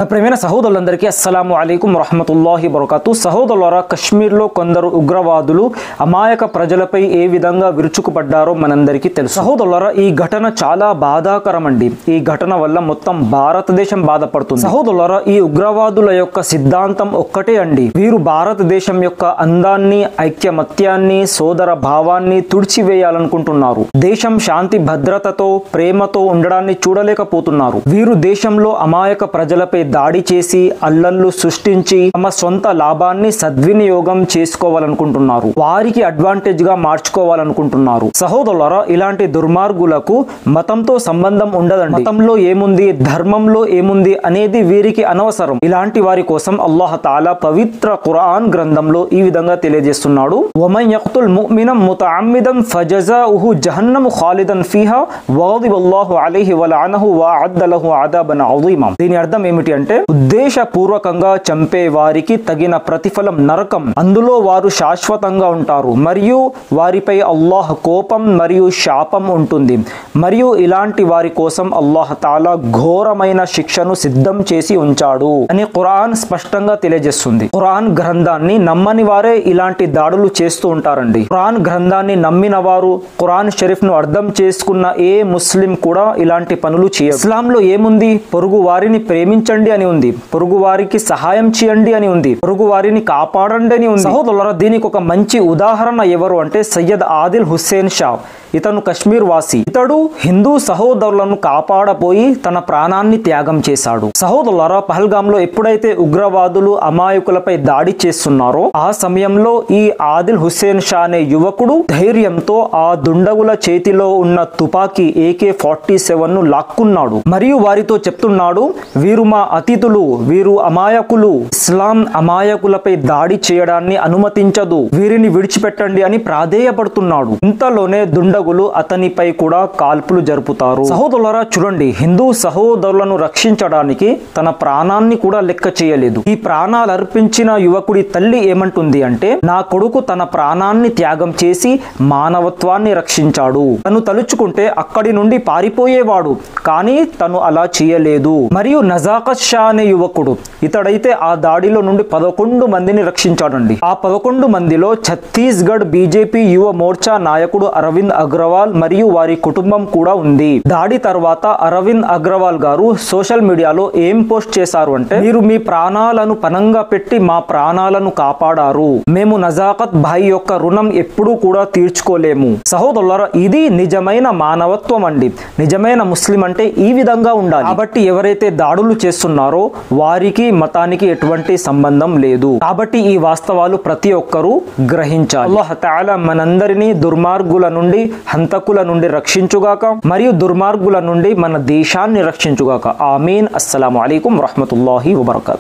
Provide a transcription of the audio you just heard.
ప్రియమైన సహోదరులందరికీ అస్సలాము అలైకుం వరహ్మతుల్లాహి వబరకాతుహు. సహోదరులారా, కశ్మీర్లో కొందరు ఉగ్రవాదులు అమాయక ప్రజలపై ఏ విధంగా విరుచుకుపడ్డారో మనందరికీ తెలుసు. సహోదరులారా, ఈ ఘటన చాలా బాధాకరం అండి. ఈ ఘటన వల్ల మొత్తం భారతదేశం బాధపడుతుంది. సహోదరులారా, ఈ ఉగ్రవాదుల యొక్క సిద్ధాంతం ఒక్కటే అండి. వీరు భారతదేశం యొక్క అందాన్ని, ఐక్యమత్యాన్ని, సోదర భావాన్ని తుడిచివేయాలనుకుంటున్నారు. దేశం శాంతి భద్రతతో, ప్రేమతో ఉండడాన్ని చూడలేకపోతున్నారు. వీరు దేశంలో అమాయక ప్రజలపై దాడి చేసి అల్లర్లు సృష్టించి తమ సొంత లాభాన్ని సద్వినియోగం చేసుకోవాలనుకుంటున్నారు. వారికి అడ్వాంటేజ్ గా మార్చుకోవాలనుకుంటున్నారు. సహోదరులారా, ఇలాంటి దుర్మార్గులకు మతంతో సంబంధం ఉండదండి. మతంలో ఏముంది, ధర్మంలో ఏముంది అనేది వీరికి అనవసరం. ఇలాంటి వారి కోసం అల్లాహ్ తాలా పవిత్ర ఖురాన్ గ్రంథంలో ఈ విధంగా తెలియజేస్తున్నాడు. వమన్ యఖ్తుల్ ముమినన్ ముతఅమ్మిదన్ ఫజజాఉహు జహన్నము ఖాలిదన్ ఫీహా వగదిబల్లాహు అలైహి వలఅనహు వఅద్ద లహు అదాబన్ అజీమా. దీని అర్థం ఏమిటి అంటే, ఉద్దేశపూర్వకంగా చంపే వారికి తగిన ప్రతిఫలం నరకం, అందులో వారు శాశ్వతంగా ఉంటారు, మరియు వారిపై అల్లాహ్ కోపం మరియు శాపం ఉంటుంది. మరియు ఇలాంటి వారి కోసం అల్లాహ్ తాలా ఘోరమైన శిక్షను సిద్ధం చేసి ఉంచాడు అని ఖురాన్ స్పష్టంగా తెలియజేస్తుంది. ఖురాన్ గ్రంథాన్ని నమ్మని వారే ఇలాంటి దాడులు చేస్తూ ఉంటారండి. ఖురాన్ గ్రంథాన్ని నమ్మిన వారు, ఖురాన్ షరీఫ్ ను అర్థం చేసుకున్న ఏ ముస్లిం కూడా ఇలాంటి పనులు చేయరు. ఇస్లాంలో ఏముంది? పొరుగు వారిని ప్రేమించండి అని ఉంది, పొరుగు వారికి సహాయం చేయండి అని ఉంది, పొరుగు వారిని కాపాడండి అని ఉంది. సహోదరులారా, దీనికి ఒక మంచి ఉదాహరణ ఎవరు అంటే సయ్యద్ ఆదిల్ హుస్సేన్ షా. ఇతను కశ్మీర్ వాసి. ఇతడు హిందూ సహోదరులను కాపాడపోయి తన ప్రాణాన్ని త్యాగం చేశాడు. సహోదరులారా, పహల్గాంలో ఎప్పుడైతే ఉగ్రవాదులు అమాయకులపై దాడి చేస్తున్నారో ఆ సమయంలో ఈ ఆదిల్ హుస్సేన్ షా అనే యువకుడు ధైర్యంతో ఆ దుండగుల చేతిలో ఉన్న తుపాకీ AK-47 ను లాక్కున్నాడు. మరియు వారితో చెప్తున్నాడు, వీరు మా అతిథులు, వీరు అమాయకులు, ఇస్లాం అమాయకులపై దాడి చేయడాన్ని అనుమతించదు, వీరిని విడిచిపెట్టండి అని ప్రాధేయపడుతున్నాడు. ఇంతలోనే దుండగులు అతనిపై కూడా కాల్పులు జరుపుతారు. సహోదరులారా, చూడండి, హిందూ సహోదరులను రక్షించడానికి తన ప్రాణాన్ని కూడా లెక్క చేయలేదు. ఈ ప్రాణాలు అర్పించిన యువకుడి తల్లి ఏమంటుంది అంటే, నా కొడుకు తన ప్రాణాన్ని త్యాగం చేసి మానవత్వాన్ని రక్షించాడు. తను తలుచుకుంటే అక్కడి నుండి పారిపోయేవాడు, కానీ తను అలా చేయలేదు. మరియు నజాకత్ షా అనే యువకుడు, ఇతడైతే ఆ దాడిలో నుండి 11 మందిని రక్షించాడండి. ఆ 11 మందిలో ఛత్తీస్గఢ్ బీజేపీ యువ మోర్చా నాయకుడు అరవింద్ అగ్రవాల్ మరియు వారి కుటుంబం కూడా ఉంది. దాడి తర్వాత అరవింద్ అగ్రవాల్ గారు సోషల్ మీడియాలో ఏం పోస్ట్ చేశారు అంటే, మీరు మీ ప్రాణాలను పనంగా పెట్టి మా ప్రాణాలను కాపాడారు, మేము నజాకత్ భాయ్ యొక్క రుణం ఎప్పుడూ కూడా తీర్చుకోలేము. సహోదరులారా, ఇది నిజమైన మానవత్వం అండి. నిజమైన ముస్లిం అంటే ఈ విధంగా ఉండాలి. కాబట్టి ఎవరైతే దాడులు చేస్తున్నారో వారికి మతానికి ఎటువంటి సంబంధం లేదు. కాబట్టి ఈ వాస్తవాలు ప్రతి ఒక్కరూ గ్రహించాలి. అల్లాహ్ తఆలా మనందరినీ దుర్మార్గుల నుండి, హంతకుల నుండి రక్షించుగాక, మరియు దుర్మార్గుల నుండి మన దేశాన్ని రక్షించుగాక. ఆమీన్. అస్సలాము అలైకుం వరహ్మతుల్లాహి వబరకాతుహు.